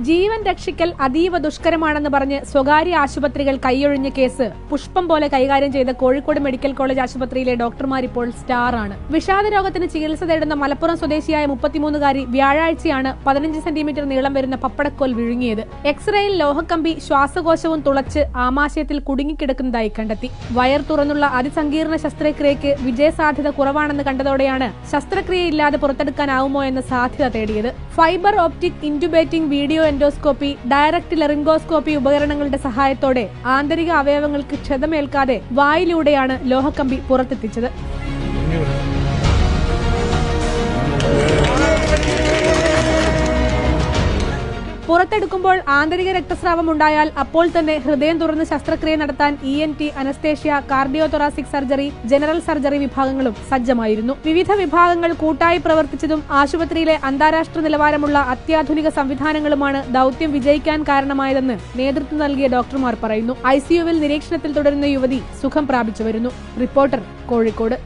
ജീവൻ രക്ഷിക്കൽ അതീവ ദുഷ്കരമാണെന്ന് പറഞ്ഞ് സ്വകാര്യ ആശുപത്രികൾ കൈയൊഴിഞ്ഞ കേസ് പുഷ്പം പോലെ കൈകാര്യം ചെയ്ത കോഴിക്കോട് മെഡിക്കൽ കോളേജ് ആശുപത്രിയിലെ ഡോക്ടർമാരിപ്പോൾ സ്റ്റാർ ആണ്. വിഷാദ രോഗത്തിന് ചികിത്സ തേടുന്ന മലപ്പുറം സ്വദേശിയായ 33-കാരി വ്യാഴാഴ്ചയാണ് 15 സെന്റിമീറ്റർ നീളം വരുന്ന പപ്പടക്കോൽ വിഴുങ്ങിയത്. എക്സ്റേയിൽ ലോഹക്കമ്പി ശ്വാസകോശവും തുളച്ച് ആമാശയത്തിൽ കുടുങ്ങിക്കിടക്കുന്നതായി കണ്ടെത്തി. വയർ തുറന്നുള്ള അതിസങ്കീർണ ശസ്ത്രക്രിയയ്ക്ക് വിജയസാധ്യത കുറവാണെന്ന് കണ്ടതോടെയാണ് ശസ്ത്രക്രിയയില്ലാതെ പുറത്തെടുക്കാനാവുമോ എന്ന സാധ്യത തേടിയത്. Fibre optic intubating video endoscopy, direct laryngoscopy ഉപകരണങ്ങളുടെ സഹായത്തോടെ ആന്തരിക അവയവങ്ങൾക്ക് ക്ഷതമേൽക്കാതെ വായിലൂടെയാണ് ലോഹക്കമ്പി പുറത്തെത്തിച്ചത്. പുറത്തെടുക്കുമ്പോൾ ആന്തരിക രക്തസ്രാവം ഉണ്ടായാൽ അപ്പോൾ തന്നെ ഹൃദയം തുറന്ന് ശസ്ത്രക്രിയ നടത്താൻ ENT, anaesthesia, cardiothoracic surgery, general surgery വിഭാഗങ്ങളും സജ്ജമായിരുന്നു. വിവിധ വിഭാഗങ്ങൾ കൂട്ടായി പ്രവർത്തിച്ചതും ആശുപത്രിയിലെ അന്താരാഷ്ട്ര നിലവാരമുള്ള അത്യാധുനിക സംവിധാനങ്ങളുമാണ് ദൌത്യം വിജയിക്കാൻ കാരണമായതെന്ന് നേതൃത്വം നൽകിയ ഡോക്ടർമാർ പറയുന്നു. ICUവിൽ നിരീക്ഷണത്തിൽ തുടരുന്ന യുവതി സുഖം പ്രാപിച്ചു വരുന്നു. റിപ്പോർട്ടർ, കോഴിക്കോട്.